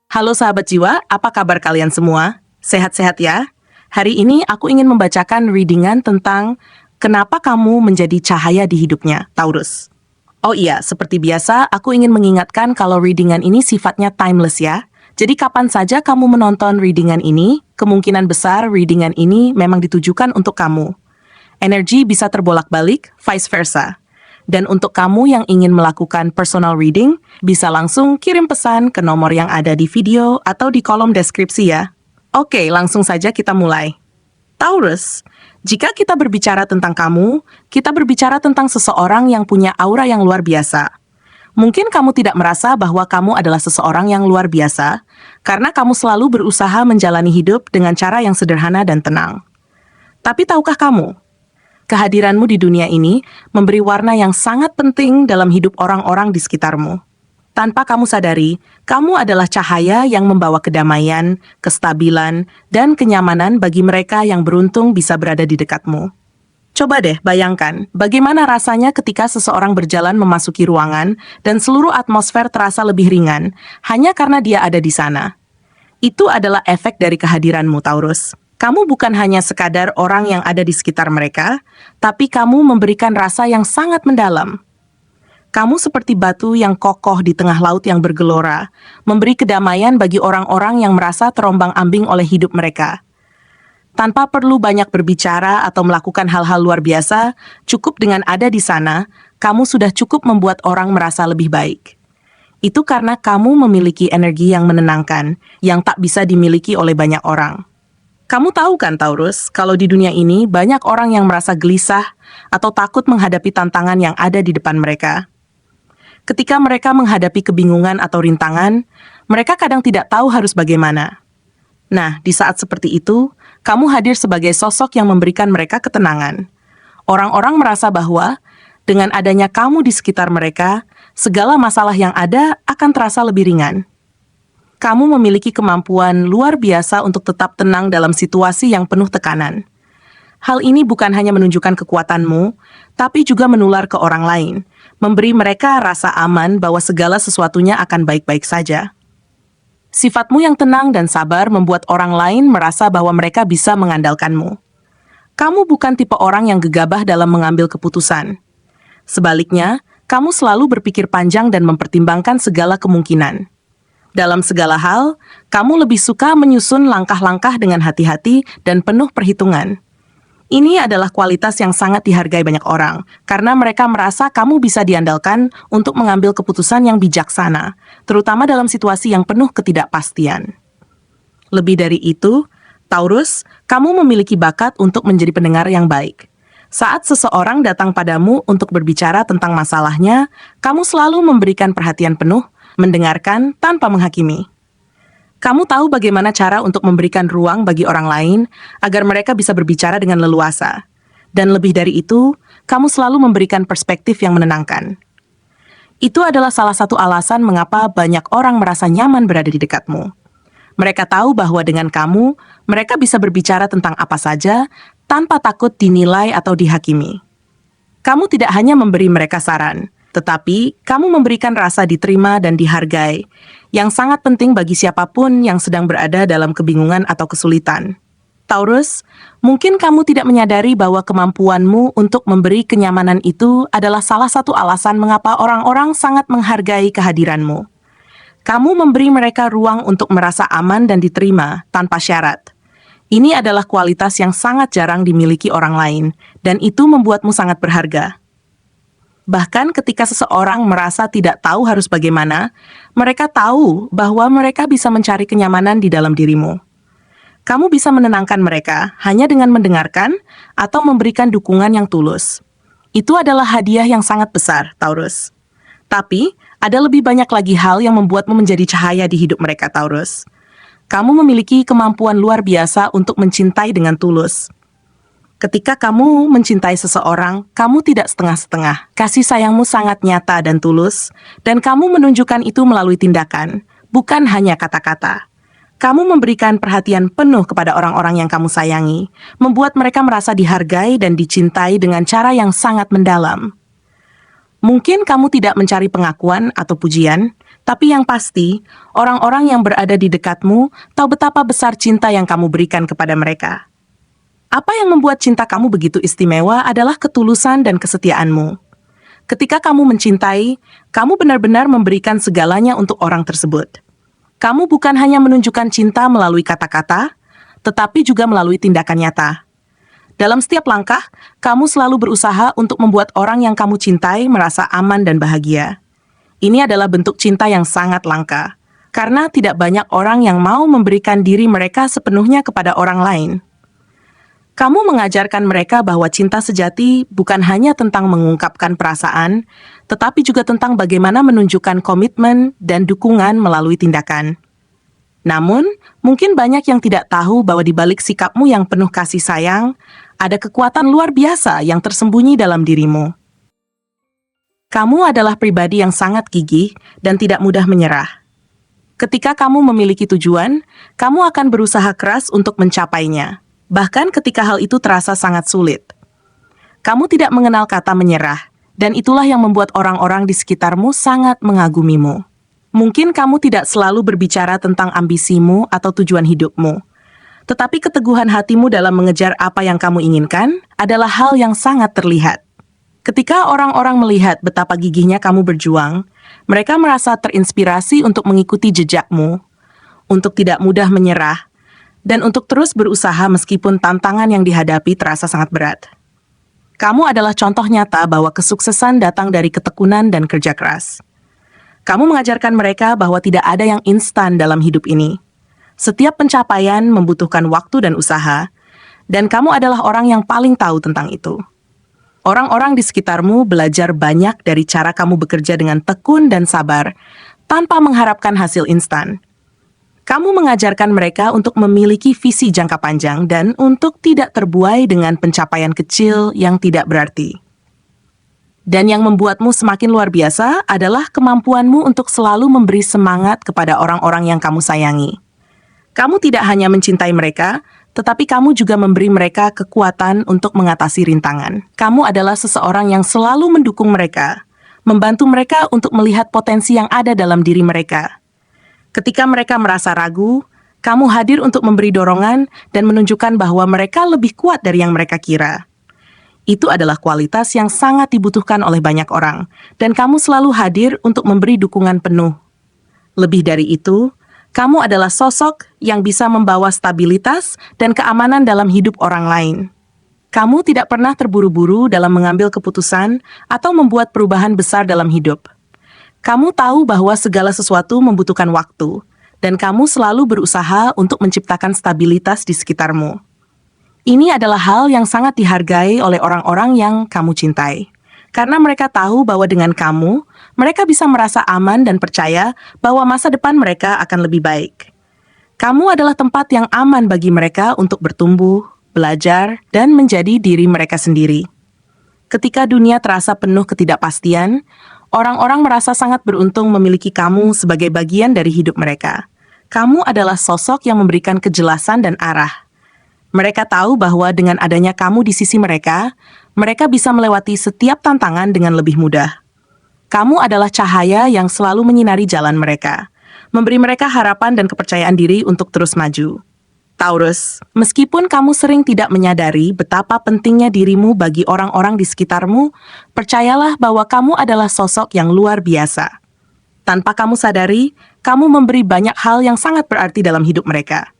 Halo sahabat jiwa, apa kabar kalian semua? Sehat-sehat ya? Hari ini aku ingin membacakan readingan tentang kenapa kamu menjadi cahaya di hidupnya, Taurus. Oh iya, seperti biasa, aku ingin mengingatkan kalau readingan ini sifatnya timeless ya. Jadi kapan saja kamu menonton readingan ini, kemungkinan besar readingan ini memang ditujukan untuk kamu. Energi bisa terbolak-balik, vice versa. Dan untuk kamu yang ingin melakukan personal reading, bisa langsung kirim pesan ke nomor yang ada di video atau di kolom deskripsi ya. Oke, langsung saja kita mulai. Taurus, jika kita berbicara tentang kamu, kita berbicara tentang seseorang yang punya aura yang luar biasa. Mungkin kamu tidak merasa bahwa kamu adalah seseorang yang luar biasa, karena kamu selalu berusaha menjalani hidup dengan cara yang sederhana dan tenang. Tapi tahukah kamu, kehadiranmu di dunia ini memberi warna yang sangat penting dalam hidup orang-orang di sekitarmu. Tanpa kamu sadari, kamu adalah cahaya yang membawa kedamaian, kestabilan, dan kenyamanan bagi mereka yang beruntung bisa berada di dekatmu. Coba deh bayangkan bagaimana rasanya ketika seseorang berjalan memasuki ruangan dan seluruh atmosfer terasa lebih ringan hanya karena dia ada di sana. Itu adalah efek dari kehadiranmu, Taurus. Kamu bukan hanya sekadar orang yang ada di sekitar mereka, tapi kamu memberikan rasa yang sangat mendalam. Kamu seperti batu yang kokoh di tengah laut yang bergelora, memberi kedamaian bagi orang-orang yang merasa terombang-ambing oleh hidup mereka. Tanpa perlu banyak berbicara atau melakukan hal-hal luar biasa, cukup dengan ada di sana, kamu sudah cukup membuat orang merasa lebih baik. Itu karena kamu memiliki energi yang menenangkan, yang tak bisa dimiliki oleh banyak orang. Kamu tahu kan, Taurus, kalau di dunia ini banyak orang yang merasa gelisah atau takut menghadapi tantangan yang ada di depan mereka. Ketika mereka menghadapi kebingungan atau rintangan, mereka kadang tidak tahu harus bagaimana. Nah, di saat seperti itu, kamu hadir sebagai sosok yang memberikan mereka ketenangan. Orang-orang merasa bahwa dengan adanya kamu di sekitar mereka, segala masalah yang ada akan terasa lebih ringan. Kamu memiliki kemampuan luar biasa untuk tetap tenang dalam situasi yang penuh tekanan. Hal ini bukan hanya menunjukkan kekuatanmu, tapi juga menular ke orang lain, memberi mereka rasa aman bahwa segala sesuatunya akan baik-baik saja. Sifatmu yang tenang dan sabar membuat orang lain merasa bahwa mereka bisa mengandalkanmu. Kamu bukan tipe orang yang gegabah dalam mengambil keputusan. Sebaliknya, kamu selalu berpikir panjang dan mempertimbangkan segala kemungkinan. Dalam segala hal, kamu lebih suka menyusun langkah-langkah dengan hati-hati dan penuh perhitungan. Ini adalah kualitas yang sangat dihargai banyak orang, karena mereka merasa kamu bisa diandalkan untuk mengambil keputusan yang bijaksana, terutama dalam situasi yang penuh ketidakpastian. Lebih dari itu, Taurus, kamu memiliki bakat untuk menjadi pendengar yang baik. Saat seseorang datang padamu untuk berbicara tentang masalahnya, kamu selalu memberikan perhatian penuh, mendengarkan tanpa menghakimi. Kamu tahu bagaimana cara untuk memberikan ruang bagi orang lain agar mereka bisa berbicara dengan leluasa. Dan lebih dari itu, kamu selalu memberikan perspektif yang menenangkan. Itu adalah salah satu alasan mengapa banyak orang merasa nyaman berada di dekatmu. Mereka tahu bahwa dengan kamu, mereka bisa berbicara tentang apa saja tanpa takut dinilai atau dihakimi. Kamu tidak hanya memberi mereka saran, tetapi kamu memberikan rasa diterima dan dihargai, yang sangat penting bagi siapapun yang sedang berada dalam kebingungan atau kesulitan. Taurus, mungkin kamu tidak menyadari bahwa kemampuanmu untuk memberi kenyamanan itu adalah salah satu alasan mengapa orang-orang sangat menghargai kehadiranmu. Kamu memberi mereka ruang untuk merasa aman dan diterima tanpa syarat. Ini adalah kualitas yang sangat jarang dimiliki orang lain, dan itu membuatmu sangat berharga. Bahkan ketika seseorang merasa tidak tahu harus bagaimana, mereka tahu bahwa mereka bisa mencari kenyamanan di dalam dirimu. Kamu bisa menenangkan mereka hanya dengan mendengarkan atau memberikan dukungan yang tulus. Itu adalah hadiah yang sangat besar, Taurus. Tapi, ada lebih banyak lagi hal yang membuatmu menjadi cahaya di hidup mereka, Taurus. Kamu memiliki kemampuan luar biasa untuk mencintai dengan tulus. Ketika kamu mencintai seseorang, kamu tidak setengah-setengah. Kasih sayangmu sangat nyata dan tulus, dan kamu menunjukkan itu melalui tindakan, bukan hanya kata-kata. Kamu memberikan perhatian penuh kepada orang-orang yang kamu sayangi, membuat mereka merasa dihargai dan dicintai dengan cara yang sangat mendalam. Mungkin kamu tidak mencari pengakuan atau pujian, Tapi yang pasti, orang-orang yang berada di dekatmu tahu betapa besar cinta yang kamu berikan kepada mereka. Apa yang membuat cinta kamu begitu istimewa adalah ketulusan dan kesetiaanmu. Ketika kamu mencintai, kamu benar-benar memberikan segalanya untuk orang tersebut. Kamu bukan hanya menunjukkan cinta melalui kata-kata, tetapi juga melalui tindakan nyata. Dalam setiap langkah, kamu selalu berusaha untuk membuat orang yang kamu cintai merasa aman dan bahagia. Ini adalah bentuk cinta yang sangat langka, karena tidak banyak orang yang mau memberikan diri mereka sepenuhnya kepada orang lain. Kamu mengajarkan mereka bahwa cinta sejati bukan hanya tentang mengungkapkan perasaan, tetapi juga tentang bagaimana menunjukkan komitmen dan dukungan melalui tindakan. Namun, mungkin banyak yang tidak tahu bahwa di balik sikapmu yang penuh kasih sayang, ada kekuatan luar biasa yang tersembunyi dalam dirimu. Kamu adalah pribadi yang sangat gigih dan tidak mudah menyerah. Ketika kamu memiliki tujuan, kamu akan berusaha keras untuk mencapainya, bahkan ketika hal itu terasa sangat sulit. Kamu tidak mengenal kata menyerah, dan itulah yang membuat orang-orang di sekitarmu sangat mengagumimu. Mungkin kamu tidak selalu berbicara tentang ambisimu atau tujuan hidupmu, tetapi keteguhan hatimu dalam mengejar apa yang kamu inginkan adalah hal yang sangat terlihat. Ketika orang-orang melihat betapa gigihnya kamu berjuang, mereka merasa terinspirasi untuk mengikuti jejakmu, untuk tidak mudah menyerah, dan untuk terus berusaha meskipun tantangan yang dihadapi terasa sangat berat. Kamu adalah contoh nyata bahwa kesuksesan datang dari ketekunan dan kerja keras. Kamu mengajarkan mereka bahwa tidak ada yang instan dalam hidup ini. Setiap pencapaian membutuhkan waktu dan usaha, dan kamu adalah orang yang paling tahu tentang itu. Orang-orang di sekitarmu belajar banyak dari cara kamu bekerja dengan tekun dan sabar, tanpa mengharapkan hasil instan. Kamu mengajarkan mereka untuk memiliki visi jangka panjang dan untuk tidak terbuai dengan pencapaian kecil yang tidak berarti. Dan yang membuatmu semakin luar biasa adalah kemampuanmu untuk selalu memberi semangat kepada orang-orang yang kamu sayangi. Kamu tidak hanya mencintai mereka, tetapi kamu juga memberi mereka kekuatan untuk mengatasi rintangan. Kamu adalah seseorang yang selalu mendukung mereka, membantu mereka untuk melihat potensi yang ada dalam diri mereka. Ketika mereka merasa ragu, kamu hadir untuk memberi dorongan dan menunjukkan bahwa mereka lebih kuat dari yang mereka kira. Itu adalah kualitas yang sangat dibutuhkan oleh banyak orang, dan kamu selalu hadir untuk memberi dukungan penuh. Lebih dari itu, kamu adalah sosok yang bisa membawa stabilitas dan keamanan dalam hidup orang lain. Kamu tidak pernah terburu-buru dalam mengambil keputusan atau membuat perubahan besar dalam hidup. Kamu tahu bahwa segala sesuatu membutuhkan waktu, dan kamu selalu berusaha untuk menciptakan stabilitas di sekitarmu. Ini adalah hal yang sangat dihargai oleh orang-orang yang kamu cintai. Karena mereka tahu bahwa dengan kamu, mereka bisa merasa aman dan percaya bahwa masa depan mereka akan lebih baik. Kamu adalah tempat yang aman bagi mereka untuk bertumbuh, belajar, dan menjadi diri mereka sendiri. Ketika dunia terasa penuh ketidakpastian, orang-orang merasa sangat beruntung memiliki kamu sebagai bagian dari hidup mereka. Kamu adalah sosok yang memberikan kejelasan dan arah. Mereka tahu bahwa dengan adanya kamu di sisi mereka, mereka bisa melewati setiap tantangan dengan lebih mudah. Kamu adalah cahaya yang selalu menyinari jalan mereka, memberi mereka harapan dan kepercayaan diri untuk terus maju. Taurus, meskipun kamu sering tidak menyadari betapa pentingnya dirimu bagi orang-orang di sekitarmu, percayalah bahwa kamu adalah sosok yang luar biasa. Tanpa kamu sadari, kamu memberi banyak hal yang sangat berarti dalam hidup mereka.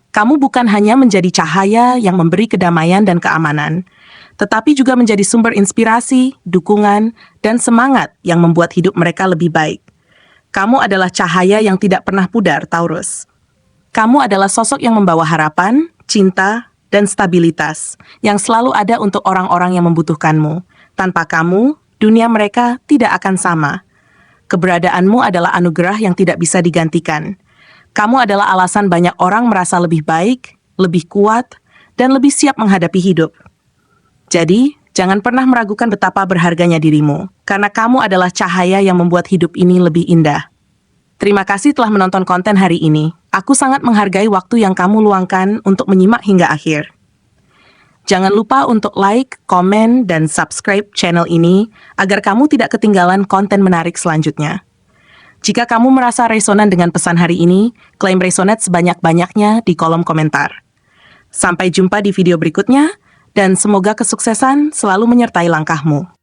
Kamu bukan hanya menjadi cahaya yang memberi kedamaian dan keamanan, tetapi juga menjadi sumber inspirasi, dukungan, dan semangat yang membuat hidup mereka lebih baik. Kamu adalah cahaya yang tidak pernah pudar, Taurus. Kamu adalah sosok yang membawa harapan, cinta, dan stabilitas yang selalu ada untuk orang-orang yang membutuhkanmu. Tanpa kamu, dunia mereka tidak akan sama. Keberadaanmu adalah anugerah yang tidak bisa digantikan. Kamu adalah alasan banyak orang merasa lebih baik, lebih kuat, dan lebih siap menghadapi hidup. Jadi, jangan pernah meragukan betapa berharganya dirimu, karena kamu adalah cahaya yang membuat hidup ini lebih indah. Terima kasih telah menonton konten hari ini. Aku sangat menghargai waktu yang kamu luangkan untuk menyimak hingga akhir. Jangan lupa untuk like, komen, dan subscribe channel ini agar kamu tidak ketinggalan konten menarik selanjutnya. Jika kamu merasa resonan dengan pesan hari ini, klaim Resonate sebanyak-banyaknya di kolom komentar. Sampai jumpa di video berikutnya, dan semoga kesuksesan selalu menyertai langkahmu.